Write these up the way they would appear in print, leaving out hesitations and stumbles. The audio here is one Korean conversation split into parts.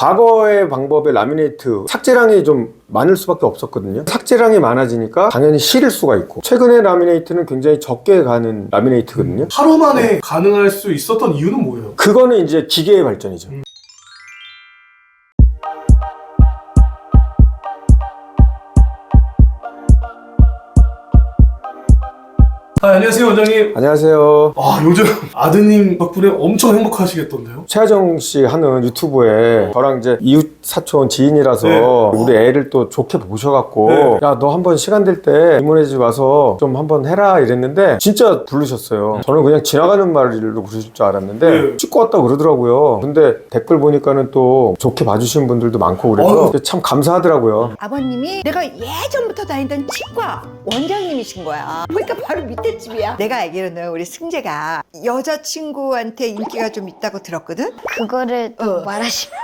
과거의 방법의 라미네이트 삭제량이 좀 많을 수밖에 없었거든요. 삭제량이 많아지니까 당연히 실을 수가 있고, 최근의 라미네이트는 굉장히 적게 가는 라미네이트거든요. 하루 만에 가능할 수 있었던 이유는 뭐예요? 그거는 이제 기계의 발전이죠. 안녕하세요, 원장님. 안녕하세요. 요즘 아드님 덕분에 엄청 행복하시겠던데요? 최하정 씨 하는 유튜브에 저랑 이제 이웃 사촌 지인이라서 네. 우리 애를 또 좋게 보셔갖고 네. 야, 너 한번 시간 될 때 이모네 집 와서 좀 한번 해라 이랬는데 진짜 부르셨어요. 저는 그냥 지나가는 말로 부르실 줄 알았는데 네. 찍고 왔다고 그러더라고요. 근데 댓글 보니까는 또 좋게 봐주신 분들도 많고 그래서 참 감사하더라고요. 아버님이 내가 예전부터 다니던 치과 원장님이신 거야. 보니까 바로 밑에 집이야. 내가 알기로는 우리 승재가 여자친구한테 인기가 좀 있다고 들었거든? 그거를 또 말하시면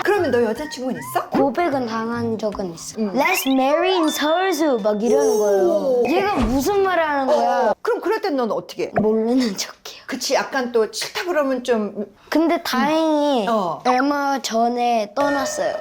그러면 너 여자친구는 있어? 고백은 당한 적은 있어. Let's marry in 서울수 막 이러는 거예요. 얘가 무슨 말을 하는 거야? 그럼 그럴 땐 넌 어떻게 해? 모르는 척해요. 그치, 약간 또 싫다 그러면 좀 근데 다행히 얼마 전에 떠났어요.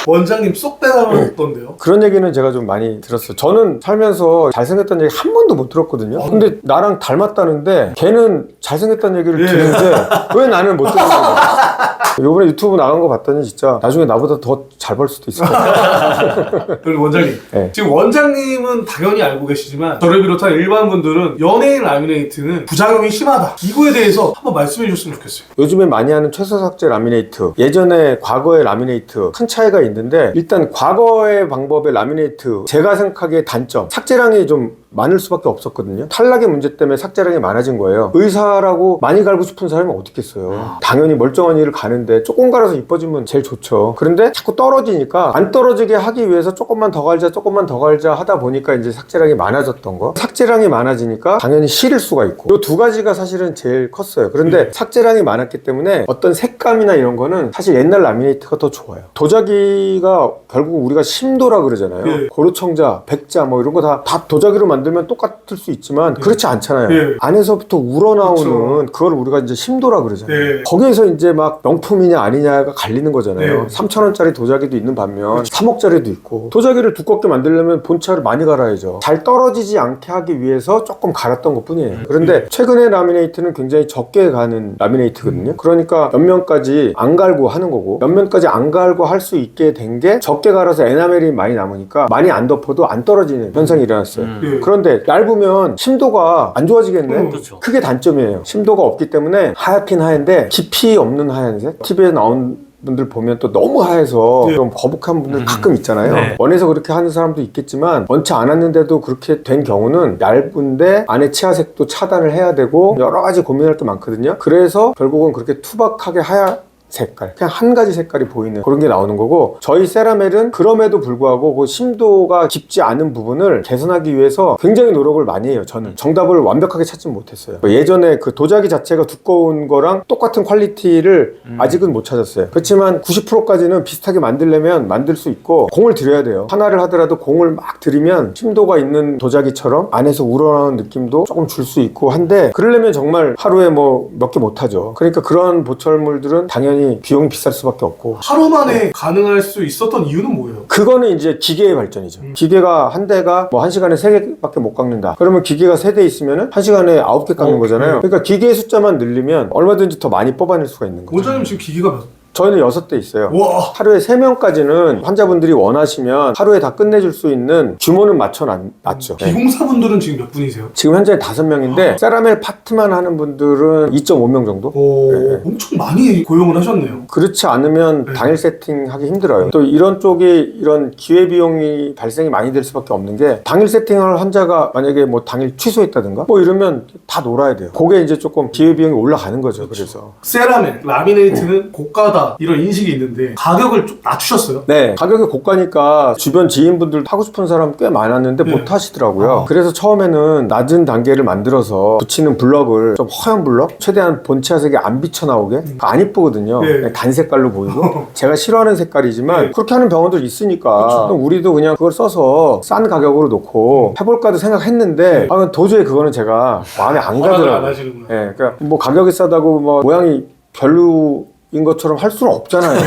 원장님 쏙 빼가면 어떤데요? 그런 얘기는 제가 좀 많이 들었어요. 저는 살면서 잘생겼다는 얘기 한 번도 못 들었거든요. 근데 나랑 닮았다는데 걔는 잘생겼다는 얘기를 듣는데 왜 나는 못 듣는 거야? 요번에 유튜브 나간 거 봤더니 진짜 나중에 나보다 더 잘 벌 수도 있을 것 같아요. 그리고 원장님, 네. 지금 원장님은 당연히 알고 계시지만 저를 비롯한 일반 분들은 연예인 라미네이트는 부작용이 심하다. 이거에 대해서 한번 말씀해 주셨으면 좋겠어요. 요즘에 많이 하는 최소 삭제 라미네이트, 예전에 과거의 라미네이트 큰 차이가 있는데, 일단 과거의 방법의 라미네이트 제가 생각하기에 단점, 삭제량이 좀 많을 수밖에 없었거든요. 탈락의 문제 때문에 삭제량이 많아진 거예요. 의사라고 많이 갈고 싶은 사람이 어디 있겠어요. 당연히 멀쩡한 일을 가는데 조금 갈아서 이뻐지면 제일 좋죠. 그런데 자꾸 떨어지니까 안 떨어지게 하기 위해서 조금만 더 갈자 하다 보니까 이제 삭제량이 많아졌던 거. 삭제량이 많아지니까 당연히 실을 수가 있고, 이 두 가지가 사실은 제일 컸어요. 그런데 삭제량이 많았기 때문에 어떤 색감이나 이런 거는 사실 옛날 라미네이트가 더 좋아요. 도자기가 결국 우리가 심도라 그러잖아요. 네. 고로청자, 백자 뭐 이런 거 다 도자기로 만들면 똑같을 수 있지만 그렇지 않잖아요. 네. 안에서부터 우러나오는 그걸 우리가 이제 심도라 그러잖아요. 네. 거기에서 이제 막 명품이냐 아니냐가 갈리는 거잖아요. 네. 3,000원짜리 도자기도 있는 반면 3억짜리도 있고, 도자기를 두껍게 만들려면 본차를 많이 갈아야죠. 잘 떨어지지 않게 하기 위해서 조금 갈았던 것 뿐이에요. 그런데 최근의 라미네이트는 굉장히 적게 가는 라미네이트거든요. 그러니까 옆면까지 안 갈고 하는 거고, 옆면까지 안 갈고 할 수 있게 된 게 적게 갈아서 에나멜이 많이 남으니까 많이 안 덮어도 안 떨어지는 현상이 일어났어요. 그런데 얇으면 심도가 안 좋아지겠네? 그렇죠. 그게 단점이에요. 심도가 없기 때문에 하얗긴 하얀데 깊이 없는 하얀색? TV에 나온 분들 보면 또 너무 하얘서 좀 거북한 분들 가끔 있잖아요. 네. 원해서 그렇게 하는 사람도 있겠지만 원치 않았는데도 그렇게 된 경우는 얇은데 안에 치아색도 차단을 해야 되고 여러 가지 고민할 게 많거든요. 그래서 결국은 그렇게 투박하게 하얀 색깔, 그냥 한 가지 색깔이 보이는 그런 게 나오는 거고, 저희 세라멜은 그럼에도 불구하고 그 심도가 깊지 않은 부분을 개선하기 위해서 굉장히 노력을 많이 해요. 저는 정답을 완벽하게 찾지 못했어요. 예전에 그 도자기 자체가 두꺼운 거랑 똑같은 퀄리티를 아직은 못 찾았어요. 그렇지만 90%까지는 비슷하게 만들려면 만들 수 있고, 공을 들여야 돼요. 하나를 하더라도 공을 막 들이면 심도가 있는 도자기처럼 안에서 우러나오는 느낌도 조금 줄 수 있고 한데, 그러려면 정말 하루에 뭐 몇 개 못 하죠. 그러니까 그런 보철물들은 당연히 비용이 비쌀 수밖에 없고. 하루 만에 가능할 수 있었던 이유는 뭐예요? 그거는 이제 기계의 발전이죠. 기계가 한 대가 뭐 1시간에 3개밖에 못 깎는다. 그러면 기계가 3대 있으면은 1시간에 9개 깎는 거잖아요. 그러니까 기계의 숫자만 늘리면 얼마든지 더 많이 뽑아낼 수가 있는 거죠. 원장님 지금 기기가 몇? 저희는 6대 있어요. 와. 하루에 3명까지는 환자분들이 원하시면 하루에 다 끝내줄 수 있는 규모는 맞춰놨죠. 네. 비공사분들은 지금 몇 분이세요? 지금 현재 5명인데 세라멜 파트만 하는 분들은 2.5명 정도? 네. 엄청 많이 고용을 하셨네요. 그렇지 않으면 당일 세팅하기 힘들어요. 또 이런 쪽이 이런 기회비용이 발생이 많이 될 수밖에 없는 게, 당일 세팅할 환자가 만약에 뭐 당일 취소했다든가 뭐 이러면 다 놀아야 돼요. 그게 이제 조금 기회비용이 올라가는 거죠. 그래서 세라멜, 라미네이트는 고가다 고가 이런 인식이 있는데 가격을 좀 낮추셨어요? 네, 가격이 고가니까 주변 지인분들 타고 싶은 사람 꽤 많았는데 못 하시더라고요. 그래서 처음에는 낮은 단계를 만들어서 붙이는 블럭을 좀 허연 블럭, 최대한 본체색이 안 비쳐 나오게 안 이쁘거든요. 그냥 단 색깔로 보이고 제가 싫어하는 색깔이지만 그렇게 하는 병원들 있으니까 그럼 우리도 그냥 그걸 써서 싼 가격으로 놓고 해볼까도 생각했는데 도저히 그거는 제가 마음에 안 허락을 안 가더라고요. 하시는구나. 예, 그러니까 뭐 가격이 싸다고 뭐 모양이 별로인 것처럼 할 수는 없잖아요.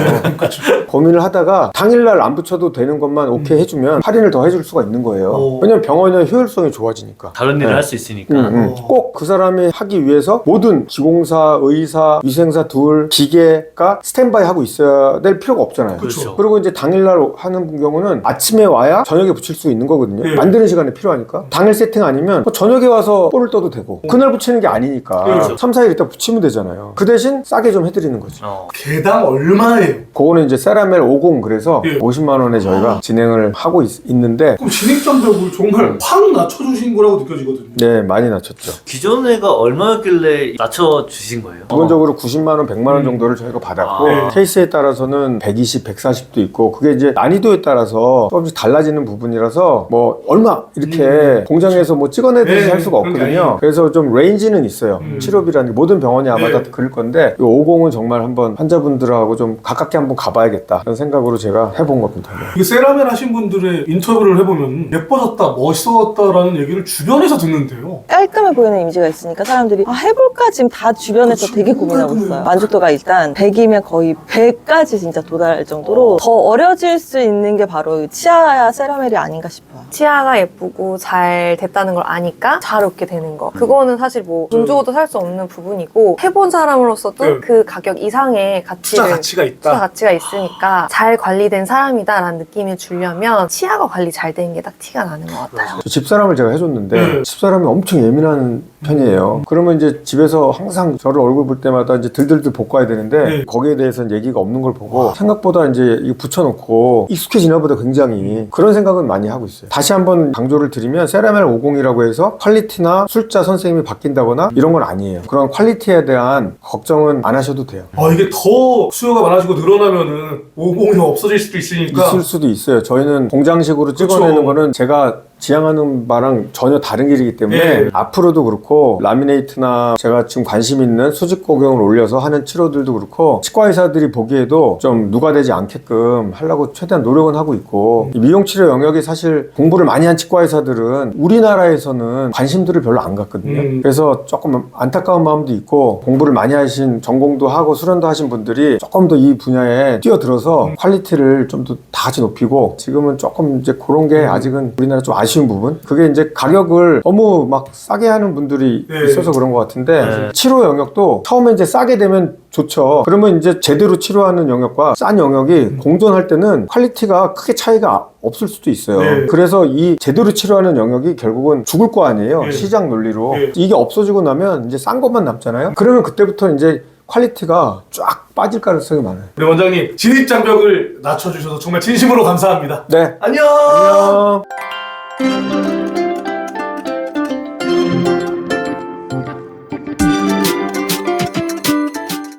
고민을 하다가 당일날 안 붙여도 되는 것만 오케이 해주면 할인을 더 해줄 수가 있는 거예요. 왜냐면 병원은 효율성이 좋아지니까. 다른 일을 네. 할 수 있으니까. 꼭 그 사람이 하기 위해서 모든 기공사, 의사, 위생사 둘 기계가 스탠바이 하고 있어야 될 필요가 없잖아요. 그렇죠. 그리고 이제 당일날 하는 경우는 아침에 와야 저녁에 붙일 수 있는 거거든요. 네. 만드는 시간이 필요하니까. 당일 세팅 아니면 뭐 저녁에 와서 볼을 떠도 되고 그날 붙이는 게 아니니까 그렇죠. 3, 4일 있다 붙이면 되잖아요. 그 대신 싸게 좀 해드리는 거지. 개당 얼마예요? 그거는 이제 세라멜 50 그래서 예. 50만 원에 저희가 진행을 하고 있는데 그럼 진입장벽을 정말 확 낮춰주신 거라고 느껴지거든요. 네, 많이 낮췄죠. 기존에가 얼마였길래 낮춰주신 거예요? 기본적으로 90만 원, 100만 원 정도를 저희가 받았고 네. 케이스에 따라서는 120, 140도 있고 그게 이제 난이도에 따라서 조금씩 달라지는 부분이라서 뭐 얼마 이렇게 공장에서 뭐 찍어내듯이 네, 할 수가 그런 게 없거든요. 아니에요. 그래서 좀 레인지는 있어요. 치료비라는 게 모든 병원이 아마 네. 다 그럴 건데 이 50은 정말 한번 환자분들하고 좀 가깝게 한번 가봐야겠다 그런 생각으로 제가 해본 겁니다. 네. 이게 세라멜 하신 분들의 인터뷰를 해보면 예뻐졌다, 멋있어졌다라는 얘기를 주변에서 듣는데요. 깔끔해 보이는 이미지가 있으니까 사람들이 해볼까 지금 다 주변에서 되게 고민하고 있어요. 만족도가 일단 100이면 거의 100까지 진짜 도달할 정도로 더 어려질 수 있는 게 바로 이 치아 세라멜이 아닌가 싶어요. 치아가 예쁘고 잘 됐다는 걸 아니까 잘 웃게 되는 거. 그거는 사실 뭐 돈 주고도 살 수 없는 부분이고 해본 사람으로서도 네. 그 가격 이상의 가치를 투자 가치가 있다. 투자 가치가 있으니까 잘 관리된 사람이다라는 느낌을 주려면 치아가 관리 잘 된 게 딱 티가 나는 것 같아요. 저 집사람을 제가 해줬는데 네. 집사람이 엄청 예민한 편이에요. 그러면 이제 집에서 항상 저를 얼굴 볼 때마다 이제 들들들 볶아야 되는데 네. 거기에 대해서는 얘기가 없는 걸 보고 생각보다 이제 이거 붙여놓고 익숙해지나 보다 굉장히 그런 생각은 많이 하고 있어요. 다시 한번 강조를 드리면 세라멜 50이라고 해서 퀄리티나 술자 선생님이 바뀐다거나 이런 건 아니에요. 그런 퀄리티에 대한 걱정은 안 하셔도 돼요. 이게 더 수요가 많아지고 늘어나면은 50이 없어질 수도 있으니까. 있을 수도 있어요. 저희는 공장식으로 찍어내는 그쵸. 거는 제가 지향하는 바랑 전혀 다른 길이기 때문에 네. 앞으로도 그렇고 라미네이트나 제가 지금 관심 있는 수직 고경을 올려서 하는 치료들도 그렇고 치과 의사들이 보기에도 좀 누가 되지 않게끔 하려고 최대한 노력은 하고 있고 이 미용 치료 영역이 사실 공부를 많이 한 치과 의사들은 우리나라에서는 관심들을 별로 안 갖거든요. 그래서 조금 안타까운 마음도 있고 공부를 많이 하신 전공도 하고 수련도 하신 분들이 조금 더 이 분야에 뛰어들어서 퀄리티를 좀 더 다 같이 높이고 지금은 조금 이제 그런 게 아직은 우리나라 좀 아쉬운 부분 그게 이제 가격을 너무 막 싸게 하는 분들이 네. 있어서 그런 것 같은데 네. 치료 영역도 처음에 이제 싸게 되면 좋죠. 그러면 이제 제대로 치료하는 영역과 싼 영역이 공존할 때는 퀄리티가 크게 차이가 없을 수도 있어요. 네. 그래서 이 제대로 치료하는 영역이 결국은 죽을 거 아니에요. 네. 시장 논리로. 네. 이게 없어지고 나면 이제 싼 것만 남잖아요. 그러면 그때부터 이제 퀄리티가 쫙 빠질 가능성이 많아요. 네, 원장님 진입장벽을 낮춰주셔서 정말 진심으로 감사합니다. 네. 안녕. 안녕.